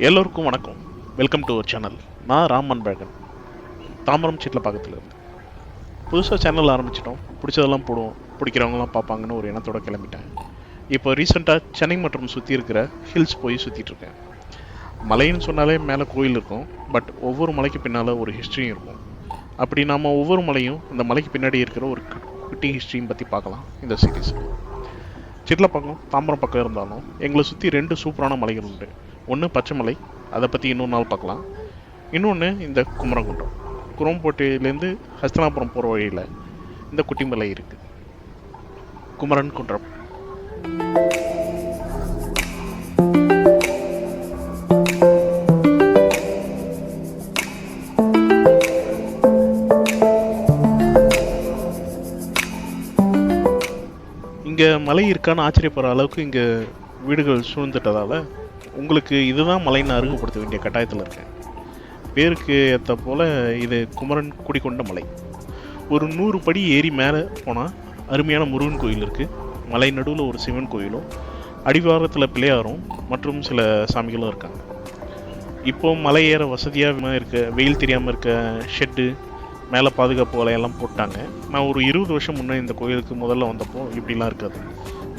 எல்லோருக்கும் வணக்கம். Welcome to our channel. நான் ராமன் பேகன், தாம்பரம் சிட்லப்பாக்கத்தில் இருந்து. புதுசாக சேனல் ஆரம்பிச்சிட்டோம். பிடிச்சதெல்லாம் போடுவோம், பிடிக்கிறவங்களாம் பார்ப்பாங்கன்னு ஒரு எண்ணத்தோடு கிளம்பிட்டேன். இப்போ ரீசெண்டாக சென்னை மற்றும் சுற்றி இருக்கிற ஹில்ஸ் போய் சுற்றிட்டுருக்கேன். மலைன்னு சொன்னாலே மேலே கோயில் இருக்கும், பட் ஒவ்வொரு மலைக்கு பின்னால் ஒரு ஹிஸ்ட்ரியும் இருக்கும். அப்படி நாம் ஒவ்வொரு மலையும் அந்த மலைக்கு பின்னாடி இருக்கிற ஒரு குட்டி ஹிஸ்ட்ரியும் பற்றி பார்க்கலாம் இந்த சீரீஸ். சிட்லப்பாக்கம் தாம்பரம் பக்கம் இருந்தாலும் எங்களை சுற்றி 2 சூப்பரான மலைகள் உண்டு. ஒன்று பச்சைமலை, அதை பற்றி இன்னொரு நாள் பார்க்கலாம். இன்னொன்று இந்த குமரகுன்றம். குரோம்பேட்டையிலேருந்து ஹஸ்தனாபுரம் போகிற வழியில் இந்த குட்டிமலை இருக்குது, குமரன் குன்றம். இங்கே மலை இருக்கான்னு ஆச்சரியப்படுற அளவுக்கு இங்கே வீடுகள் சூழ்ந்துட்டதால் உங்களுக்கு இதுதான் மலைன்னு அறிமுகப்படுத்த வேண்டிய கட்டாயத்தில் இருக்கேன். பேருக்கு ஏற்ற போல் இது குமரன் குடிக்கொண்ட மலை. ஒரு 100 படி ஏறி மேலே போனால் அருமையான முருகன் கோயில் இருக்குது. மலை நடுவில் ஒரு சிவன் கோயிலும், அடிவாரத்தில் பிள்ளையாரும் மற்றும் சில சாமிகளும் இருக்காங்க. இப்போது மலை ஏற வசதியாக இருக்க, வெயில் தெரியாமல் இருக்க ஷெட்டு, மேலே பாதுகாப்பு வலையெல்லாம் போட்டாங்க. நான் ஒரு 20 வருஷம் முன்னே இந்த கோயிலுக்கு முதல்ல வந்தப்போ இப்படிலாம் இருக்காது.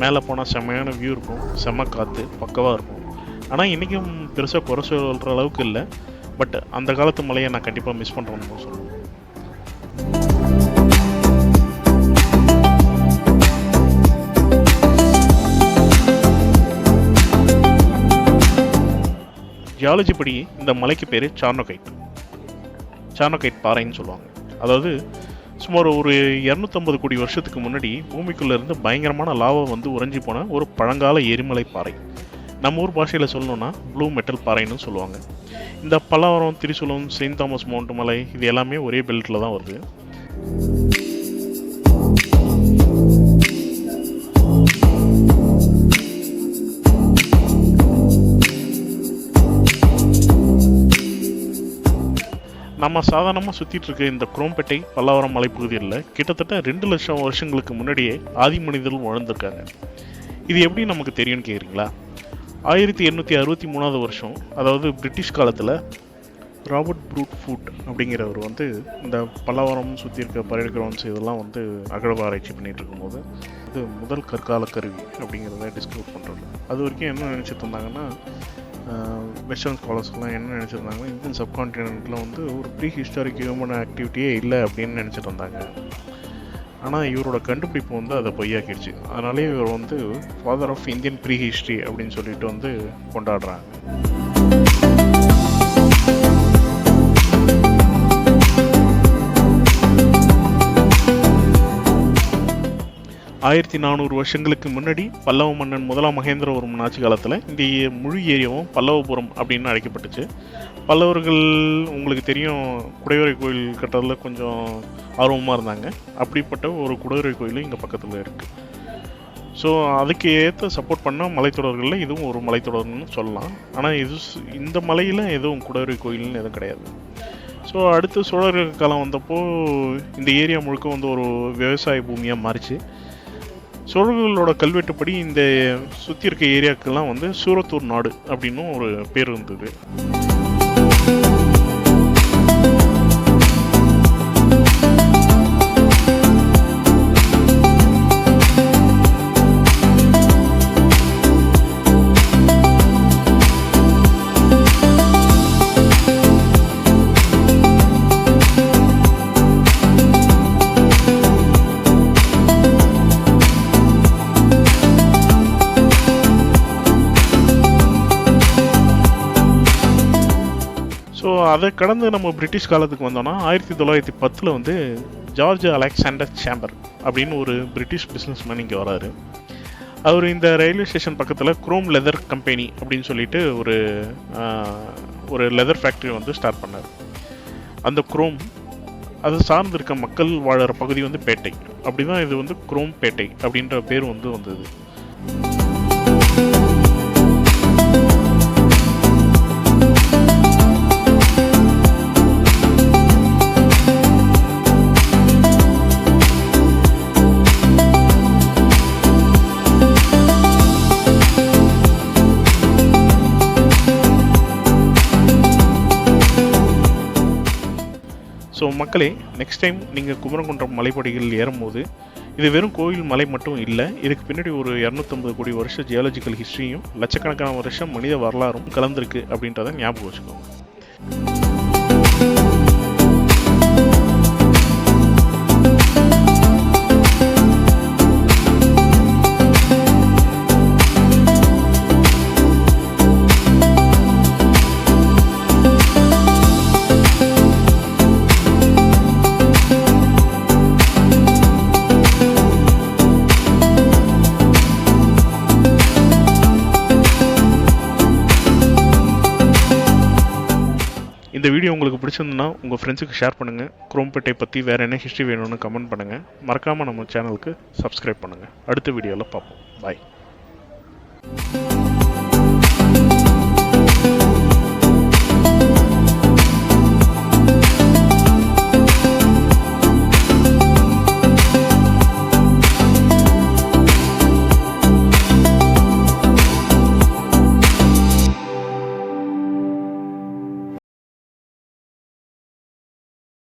மேலே போனால் செம்மையான வியூ இருக்கும், செம்ம காற்று பக்கவாக இருக்கும். ஆனால் இன்றைக்கும் பெருசாக குறை சொல்கிற அளவுக்கு இல்லை, பட் அந்த காலத்து மலையை நான் கண்டிப்பாக மிஸ் பண்ணுறேன்னு சொல்லுவேன். ஜியாலஜி படி இந்த மலைக்கு பேர் சார்னோகைட் பாறைன்னு சொல்லுவாங்க. அதாவது சுமார் ஒரு 250 கோடி வருஷத்துக்கு முன்னாடி பூமிக்குள்ளே இருந்து பயங்கரமான லாவா வந்து உறைஞ்சி போன ஒரு பழங்கால எரிமலை பாறை. நம்ம ஊர் பாஷையில் சொல்லணும்னா ப்ளூ மெட்டல் பாறைன்னு சொல்லுவாங்க. இந்த பல்லாவரம், திரிசூலம், செயின்ட் தாமஸ் மவுண்ட் மலை இது எல்லாமே ஒரே பெல்ட்டில் தான் வருது. நம்ம சாதாரணமாக சுற்றிட்டு இருக்க இந்த குரோம்பேட்டை பல்லாவரம் மலைப்பகுதியில் கிட்டத்தட்ட 2 லட்சம் வருஷங்களுக்கு முன்னாடியே ஆதி மனிதர்கள் வாழ்ந்திருக்காங்க. இது எப்படி நமக்கு தெரியும்னு கேட்குறீங்களா? 1863 வருஷம், அதாவது பிரிட்டிஷ் காலத்தில் ராபர்ட் ப்ரூட்ஃபுட் அப்படிங்கிறவர் வந்து இந்த பல்லாவரம் சுற்றி இருக்க பரேட் கிரவுண்ட்ஸ் இதெல்லாம் வந்து அகழ்வாராய்ச்சி பண்ணிகிட்டு இருக்கும்போது இது முதல் கற்கால கருவி அப்படிங்கிறத டிஸ்கவர் பண்ணுறது. அது வரைக்கும் என்ன நினச்சிட்டு இருந்தாங்கன்னா, வெஸ்டர்ன் ஸ்காலர்ஸ்லாம் என்ன நினச்சிருந்தாங்கன்னா, இந்தியன் சப்கான்டினென்ட்டில் வந்து ஒரு ப்ரீ ஹிஸ்டாரிக் ஹியூமன் ஆக்டிவிட்டியே இல்லை அப்படின்னு நினச்சிட்டு இருந்தாங்க. ஆனால் இவரோட கண்டுபிடிப்பு வந்து அதை பொய்யாக்கிடுச்சு. அதனாலே இவர் வந்து father of Indian prehistory அப்படின்னு சொல்லிட்டு வந்து கொண்டாடுறாங்க. 1400 வருஷங்களுக்கு முன்னாடி பல்லவ மன்னன் முதலாம் மகேந்திரவர்மன் ஆட்சி காலத்தில் இந்த முழு ஏரியாவும் பல்லவபுரம் அப்படின்னு அழைக்கப்பட்டுச்சு. பல்லவர்கள் உங்களுக்கு தெரியும், குடைவரை கோயில் கட்டுறதுல கொஞ்சம் ஆர்வமாக இருந்தாங்க. அப்படிப்பட்ட ஒரு குடைவரை கோயிலும் இங்கே பக்கத்தில் இருக்குது. ஸோ அதுக்கு ஏற்ற சப்போர்ட் பண்ண மலைத்தொடர்களில் இதுவும் ஒரு மலைத்தொடர்னு சொல்லலாம். ஆனால் இந்த மலையில் எதுவும் குடைவரை கோயில்னு எதுவும் கிடையாது. ஸோ அடுத்து சோழர்கள் காலம் வந்தப்போ இந்த ஏரியா முழுக்க வந்து ஒரு விவசாய பூமியாக மாறிச்சு. சோழர்களோட கல்வெட்டுப்படி இந்த சுற்றி இருக்க ஏரியாக்கெல்லாம் வந்து சூரத்தூர் நாடு அப்படின்னும் ஒரு பேர் இருந்தது. ஸோ அதை கடந்து நம்ம பிரிட்டிஷ் காலத்துக்கு வந்தோம்னா 1910 வந்து ஜார்ஜ் அலெக்சாண்டர் சேம்பர் அப்படின்னு ஒரு பிரிட்டிஷ் பிஸ்னஸ் மேன் இங்கே வராரு. அவர் இந்த ரயில்வே ஸ்டேஷன் பக்கத்தில் குரோம் லெதர் கம்பெனி அப்படின்னு சொல்லிட்டு ஒரு லெதர் ஃபேக்ட்ரி வந்து ஸ்டார்ட் பண்ணார். அந்த குரோம் அதை சார்ந்திருக்க மக்கள் வாழற பகுதி வந்து பேட்டை. அப்படி தான் இது வந்து குரோம் பேட்டை அப்படின்ற பேர் வந்து வந்தது. ஸோ மக்களே, நெக்ஸ்ட் டைம் நீங்கள் குமரகுன்றம் மலைப்படிகள் ஏறும்போது இது வெறும் கோயில் மலை மட்டும் இல்லை, இதுக்கு பின்னாடி ஒரு 250 கோடி வருஷம் ஜியாலஜிக்கல் ஹிஸ்ட்ரியும் லட்சக்கணக்கான வருஷம் மனித வரலாறும் கலந்துருக்கு அப்படின்றத ஞாபகம் வச்சுக்கோங்க. இந்த வீடியோ உங்களுக்கு பிடிச்சிருந்துன்னா உங்கள் ஃப்ரெண்ட்ஸுக்கு ஷேர் பண்ணுங்கள். குரோம்பேட்டை பற்றி வேறு என்ன ஹிஸ்ட்ரி வேணும்னு கமெண்ட் பண்ணுங்கள். மறக்காமல் நம்ம சேனலுக்கு சப்ஸ்கிரைப் பண்ணுங்கள். அடுத்த வீடியோவில் பார்ப்போம். பாய்.